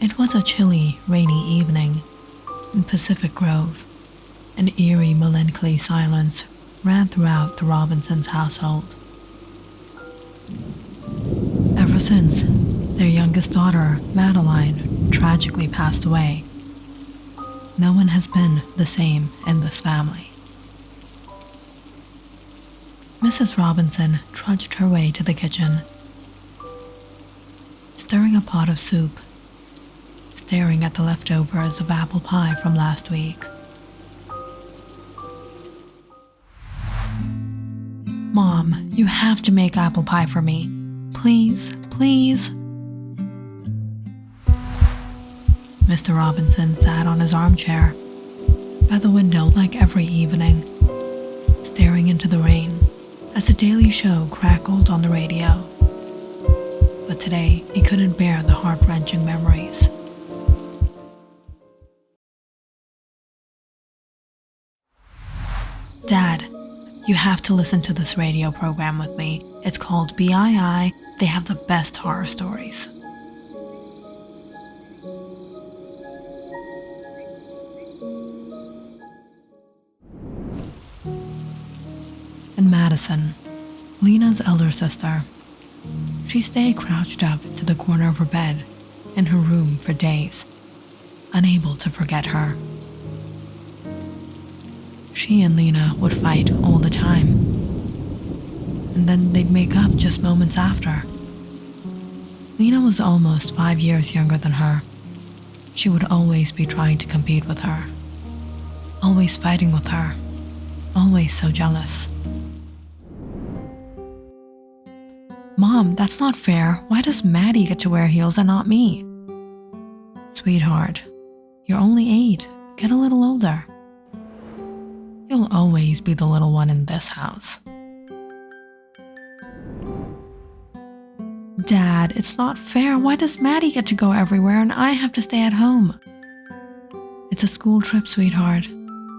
It was a chilly, rainy evening in Pacific Grove. An eerie, melancholy silence ran throughout the Robinsons' household. Ever since their youngest daughter, Madeline, tragically passed away, no one has been the same in this family. Mrs. Robinson trudged her way to the kitchen, stirring a pot of soup, staring at the leftovers of apple pie from last week. "Mom, you have to make apple pie for me. Please, please." Mr. Robinson sat on his armchair by the window like every evening, staring into the rain as the daily show crackled on the radio. But today, he couldn't bear the heart-wrenching memories. "Dad, you have to listen to this radio program with me. It's called BII. They have the best horror stories." And Madison, Lena's elder sister, she stayed crouched up to the corner of her bed in her room for days, unable to forget her. She and Lena would fight all the time, and then they'd make up just moments after. Lena was almost 5 years younger than her. She would always be trying to compete with her, always fighting with her, always so jealous. "Mom, that's not fair. Why does Maddie get to wear heels and not me?" "Sweetheart, you're only 8. Get a little older. You'll always be the little one in this house." "Dad, it's not fair. Why does Maddie get to go everywhere and I have to stay at home?" "It's a school trip, sweetheart.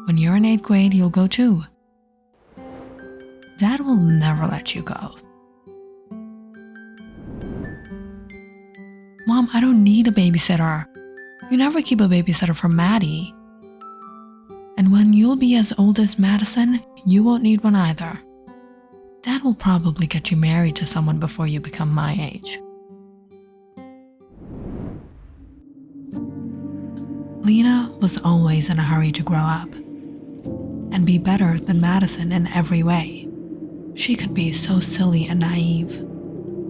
When you're in 8th grade, you'll go too." "Dad will never let you go." "Mom, I don't need a babysitter. You never keep a babysitter for Maddie. And when you'll be as old as Madison, you won't need one either. Dad will probably get you married to someone before you become my age." Lena was always in a hurry to grow up and be better than Madison in every way. She could be so silly and naive,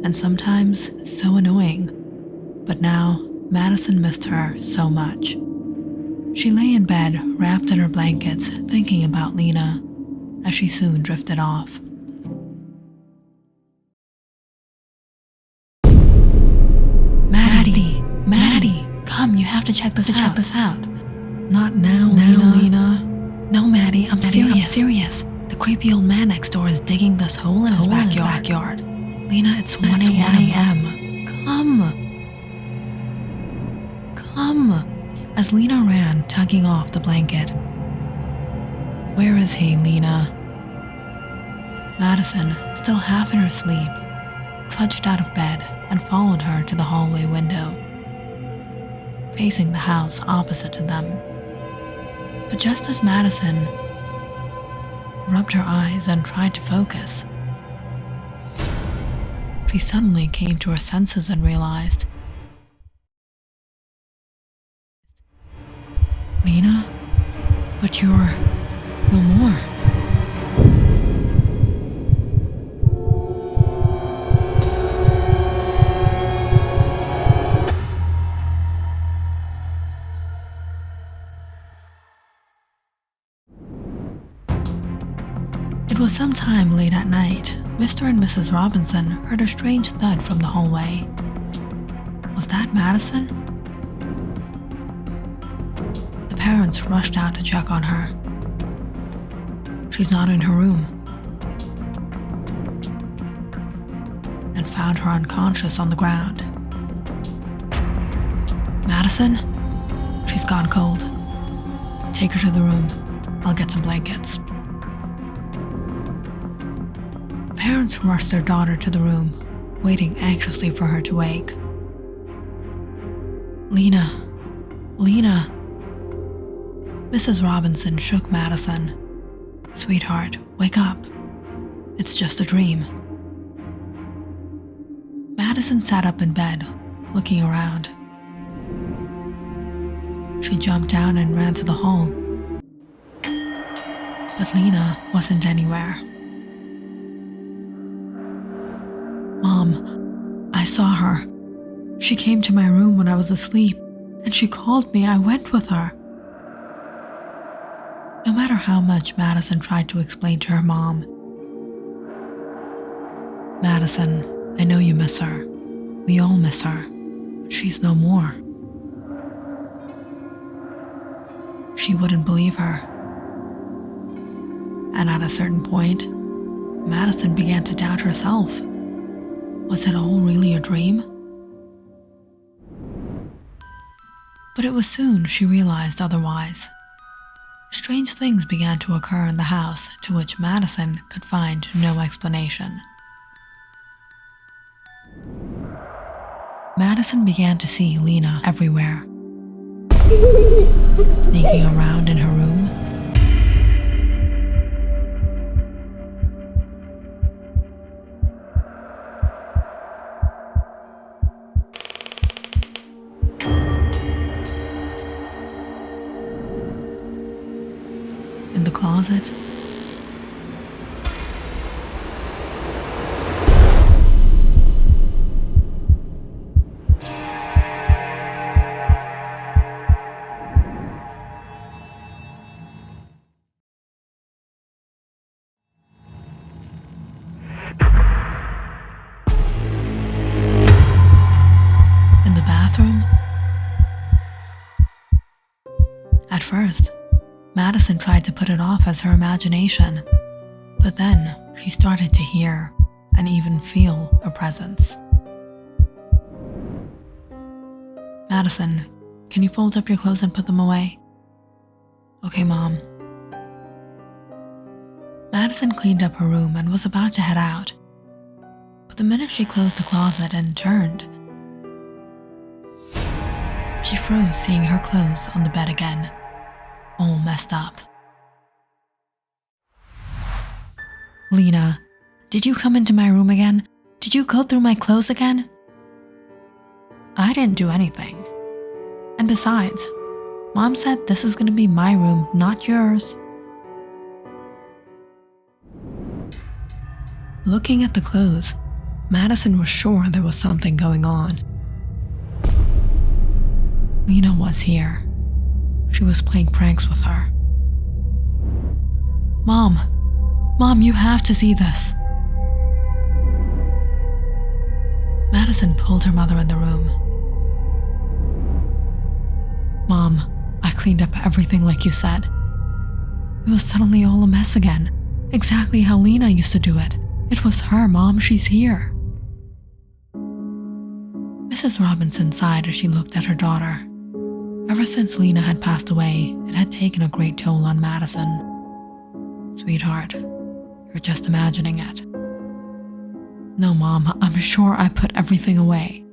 and sometimes so annoying. But now, Madison missed her so much. She lay in bed, wrapped in her blankets, thinking about Lena, as she soon drifted off. Maddie, come, you have to check this out. "Not now, Lena. No, Maddie, I'm serious. The creepy old man next door is digging this hole in his backyard. Lena, it's 1 a.m. Come. As Lena ran, tugging off the blanket. "Where is he, Lena?" Madison, still half in her sleep, trudged out of bed and followed her to the hallway window, facing the house opposite to them. But just as Madison rubbed her eyes and tried to focus, she suddenly came to her senses and realized, "Lena, but you're no more." It was sometime late at night. Mr. and Mrs. Robinson heard a strange thud from the hallway. Was that Madison? The parents rushed out to check on her. She's not in her room, and found her unconscious on the ground. "Madison? She's gone cold. Take her to the room. I'll get some blankets." Parents rushed their daughter to the room, waiting anxiously for her to wake. Lena, Lena. Mrs. Robinson shook Madison. Sweetheart, wake up. It's just a dream. Madison sat up in bed, looking around. She jumped down and ran to the hall. But Lena wasn't anywhere. Mom, I saw her. She came to my room when I was asleep, and she called me. I went with her. No matter how much Madison tried to explain to her mom, Madison, I know you miss her. We all miss her, but she's no more. She wouldn't believe her. And at a certain point, Madison began to doubt herself. Was it all really a dream? But it was soon she realized otherwise. Strange things began to occur in the house to which Madison could find no explanation. Madison began to see Lena everywhere, sneaking around in her room, in the closet, in the bathroom. At first, Madison tried to put it off as her imagination, but then she started to hear and even feel a presence. Madison, can you fold up your clothes and put them away? Okay, Mom. Madison cleaned up her room and was about to head out, but the minute she closed the closet and turned, she froze seeing her clothes on the bed again, all messed up. Lena, did you come into my room again? Did you go through my clothes again? I didn't do anything. And besides, Mom said this is going to be my room, not yours. Looking at the clothes, Madison was sure there was something going on. Lena was here. She was playing pranks with her. Mom, you have to see this. Madison pulled her mother in the room. Mom, I cleaned up everything like you said. It was suddenly all a mess again, exactly how Lena used to do it. It was her, Mom, she's here. Mrs. Robinson sighed as she looked at her daughter. Ever since Lena had passed away, it had taken a great toll on Madison. Sweetheart, you're just imagining it. No, Mom, I'm sure I put everything away.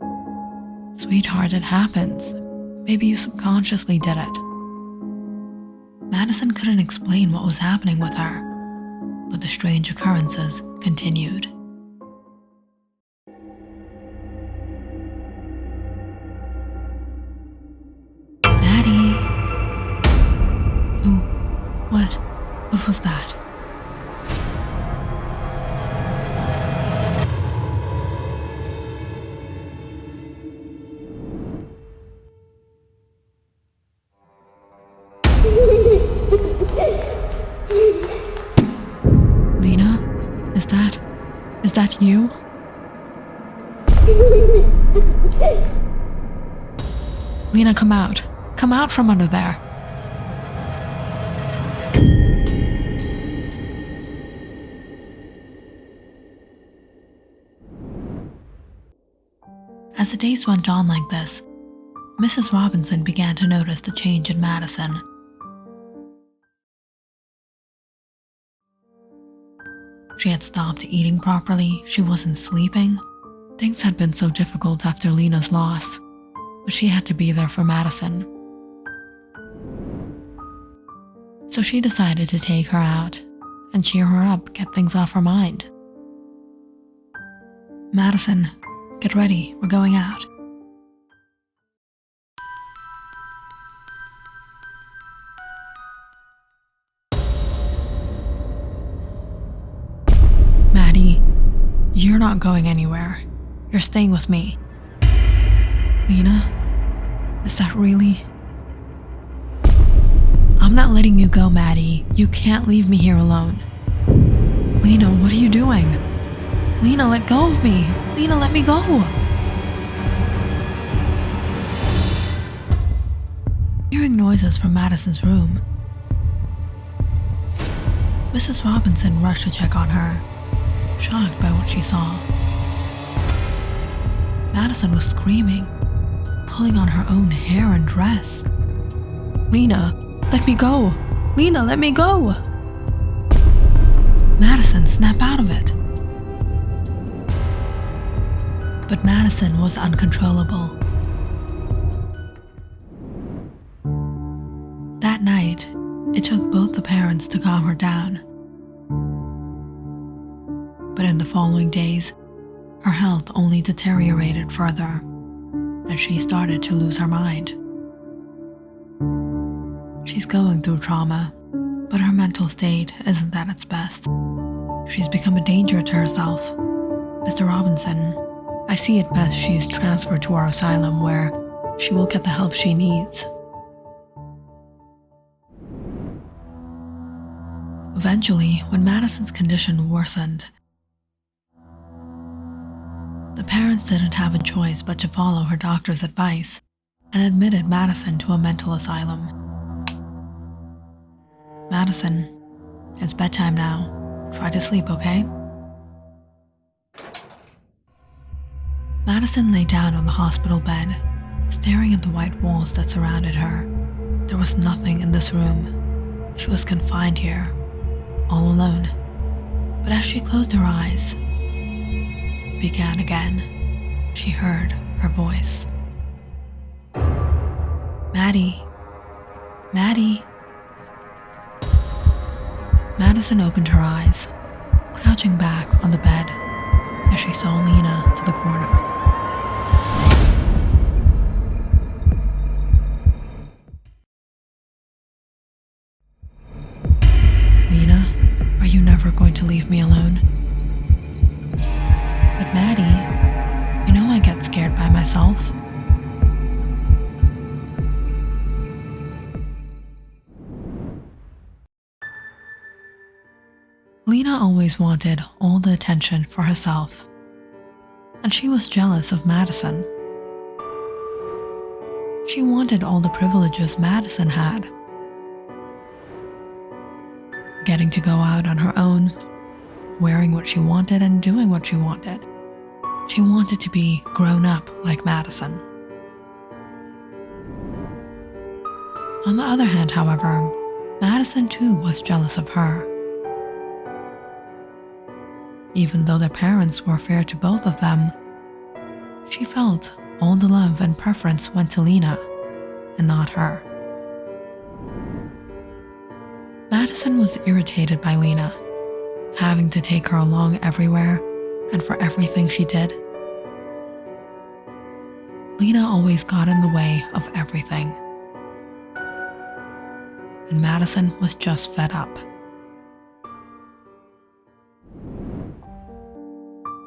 Sweetheart, it happens. Maybe you subconsciously did it. Madison couldn't explain what was happening with her, but the strange occurrences continued. Maddie? Who? What was that? Lena? Is that you? Lena, come out. Come out from under there. As the days went on like this, Mrs. Robinson began to notice the change in Madison. She had stopped eating properly, she wasn't sleeping. Things had been so difficult after Lena's loss, but she had to be there for Madison. So she decided to take her out and cheer her up, get things off her mind. Madison, get ready, we're going out. Maddie, you're not going anywhere. You're staying with me. Lena, is that really? I'm not letting you go, Maddie. You can't leave me here alone. Lena, what are you doing? Lena, let go of me. Lena, let me go. Hearing noises from Madison's room, Mrs. Robinson rushed to check on her, shocked by what she saw. Madison was screaming, pulling on her own hair and dress. Lena, let me go! Lena, let me go! Madison, snap out of it! But Madison was uncontrollable. That night, it took both the parents to calm her down. But in the following days, her health only deteriorated further, and she started to lose her mind. She's going through trauma, but her mental state isn't at its best. She's become a danger to herself. Mr. Robinson, I see it best she's transferred to our asylum where she will get the help she needs. Eventually, when Madison's condition worsened, the parents didn't have a choice but to follow her doctor's advice and admitted Madison to a mental asylum. Madison, it's bedtime now. Try to sleep, okay? Madison lay down on the hospital bed, staring at the white walls that surrounded her. There was nothing in this room. She was confined here, all alone. But as she closed her eyes, it began again. She heard her voice. Maddie. Maddie. Madison opened her eyes, crouching back on the bed as she saw Lena to the corner. Lena, are you never going to leave me alone? But Maddie, you know I get scared by myself. Lena always wanted all the attention for herself, and she was jealous of Madison. She wanted all the privileges Madison had. Getting to go out on her own, wearing what she wanted and doing what she wanted. She wanted to be grown up like Madison. On the other hand, however, Madison too was jealous of her. Even though their parents were fair to both of them, she felt all the love and preference went to Lena and not her. Madison was irritated by Lena, having to take her along everywhere and for everything she did. Lena always got in the way of everything, and Madison was just fed up.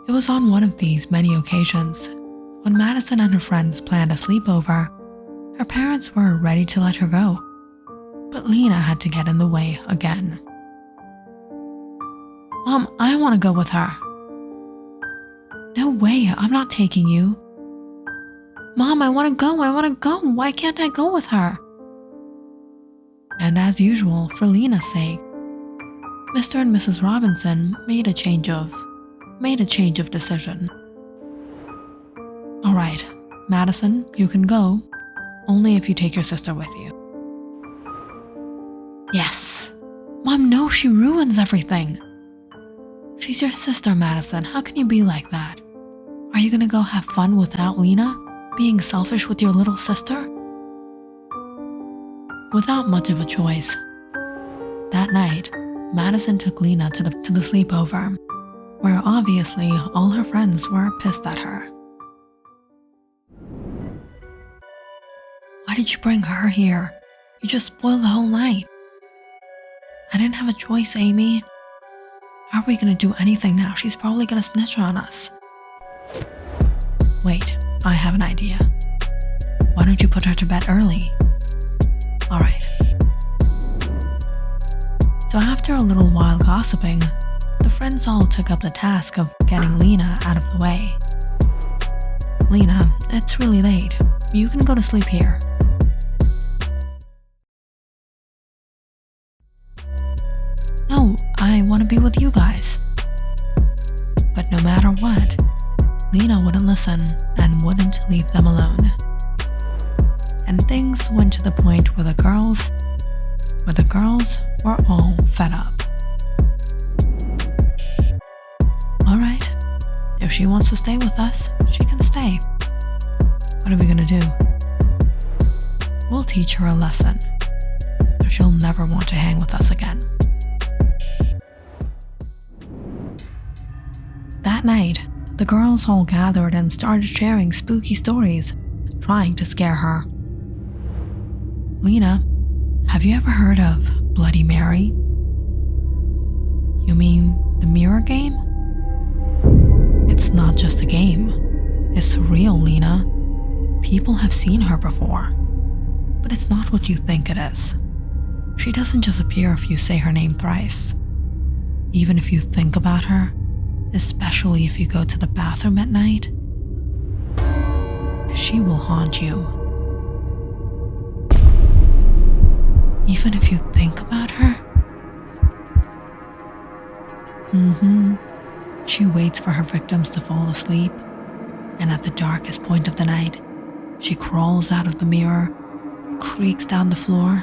It was on one of these many occasions, when Madison and her friends planned a sleepover, her parents were ready to let her go, but Lena had to get in the way again. Mom, I want to go with her. No way, I'm not taking you. Mom, I want to go, why can't I go with her? And as usual, for Lena's sake, Mr. and Mrs. Robinson made a change of decision. All right, Madison, you can go, only if you take your sister with you. Yes. Mom, no, she ruins everything. She's your sister, Madison. How can you be like that? Are you gonna go have fun without Lena? being selfish with your little sister? Without much of a choice, that night, Madison took Lena to the sleepover, where obviously all her friends were pissed at her. Why did you bring her here? You just spoiled the whole night. I didn't have a choice, Amy. How are we gonna do anything now? She's probably gonna snitch on us. Wait, I have an idea. Why don't you put her to bed early? Alright. So after a little while gossiping, the friends all took up the task of getting Lena out of the way. Lena, it's really late. You can go to sleep here. No, I want to be with you guys. But no matter what, Lena wouldn't listen and wouldn't leave them alone. And things went to the point where the girls were all fed up. Alright, if she wants to stay with us, she can stay. What are we gonna do? We'll teach her a lesson, so she'll never want to hang with us again. That night, the girls all gathered and started sharing spooky stories, trying to scare her. Lena, have you ever heard of Bloody Mary? You mean the mirror game? It's not just a game. It's real, Lena. People have seen her before. But it's not what you think it is. She doesn't just appear if you say her name thrice. Even if you think about her, especially if you go to the bathroom at night, she will haunt you. Even if you think about her? She waits for her victims to fall asleep, and at the darkest point of the night, she crawls out of the mirror, creaks down the floor,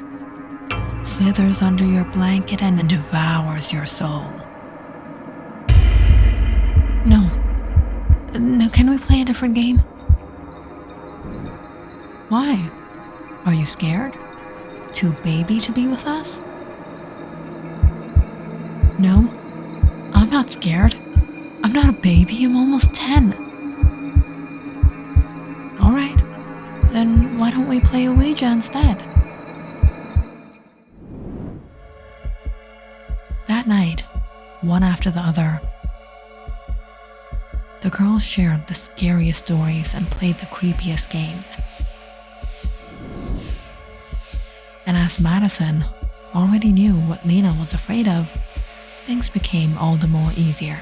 slithers under your blanket, and then devours your soul. No, can we play a different game? Why? Are you scared? Too baby to be with us? No, I'm not scared. I'm not a baby, I'm almost 10. Alright, then why don't we play a Ouija instead? That night, one after the other, the girls shared the scariest stories and played the creepiest games. And as Madison already knew what Lena was afraid of, things became all the more easier.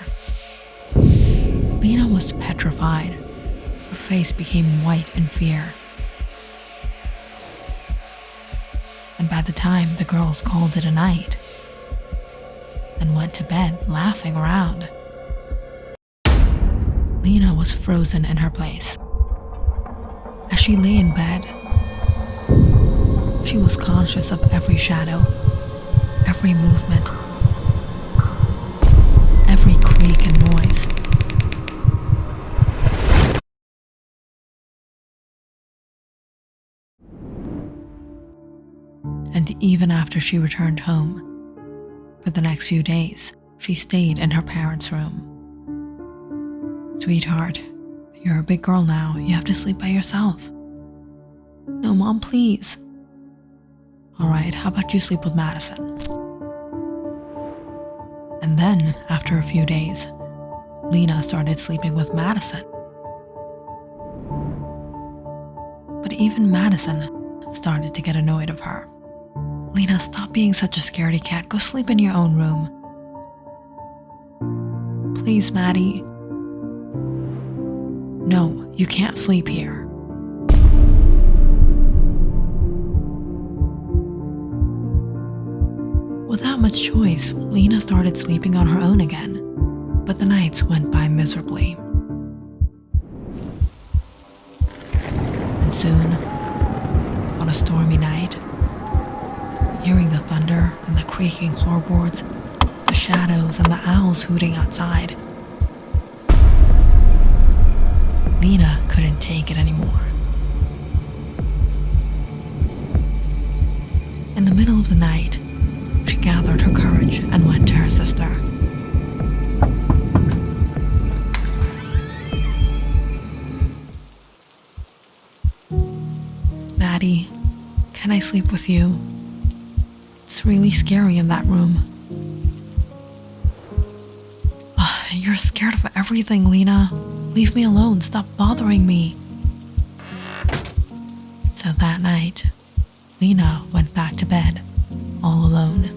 Lena was petrified. Her face became white in fear. And by the time the girls called it a night and went to bed laughing around, Lena was frozen in her place. As she lay in bed, she was conscious of every shadow, every movement, every creak and noise. And even after she returned home, for the next few days, she stayed in her parents' room. Sweetheart, you're a big girl now. You have to sleep by yourself. No, Mom, please. Alright, how about you sleep with Madison? And then, after a few days, Lena started sleeping with Madison. But even Madison started to get annoyed of her. Lena, stop being such a scaredy cat. Go sleep in your own room. Please, Maddie. No, you can't sleep here. Without much choice, Lena started sleeping on her own again, but the nights went by miserably. And soon, on a stormy night, hearing the thunder and the creaking floorboards, the shadows and the owls hooting outside, Lena couldn't take it anymore. middle of the night, she gathered her courage and went to her sister. Maddie, can I sleep with you? It's really scary in that room. You're scared of everything, Lena. Leave me alone. Stop bothering me. So that night, Lena went back to bed, all alone.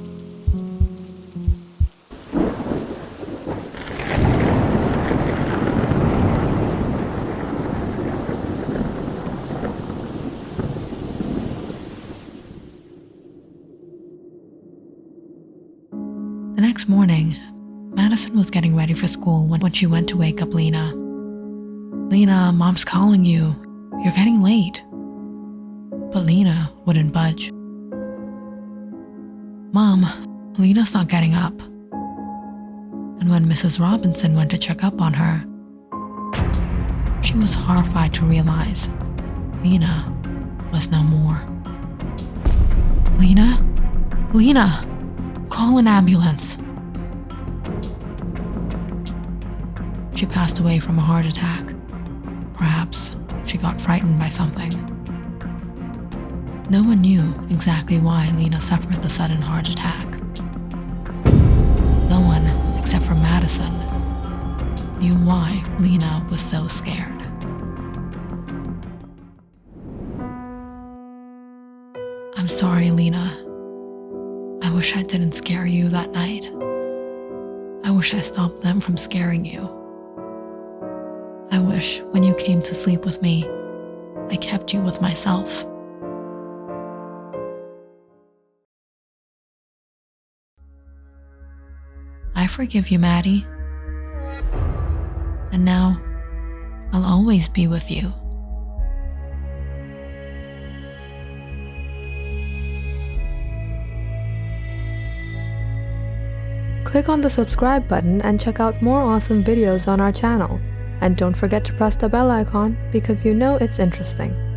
The next morning, Madison was getting ready for school when she went to wake up Lena. Lena, Mom's calling you. You're getting late. But Lena wouldn't budge. Mom, Lena's not getting up. And when Mrs. Robinson went to check up on her, she was horrified to realize Lena was no more. Lena? Lena! Call an ambulance. She passed away from a heart attack. Perhaps she got frightened by something. No one knew exactly why Lena suffered the sudden heart attack. No one, except for Madison, knew why Lena was so scared. I'm sorry, Lena. I wish I didn't scare you that night. I wish I stopped them from scaring you. I wish when you came to sleep with me, I kept you with myself. I forgive you, Maddie. And now, I'll always be with you. Click on the subscribe button and check out more awesome videos on our channel. And don't forget to press the bell icon because you know it's interesting.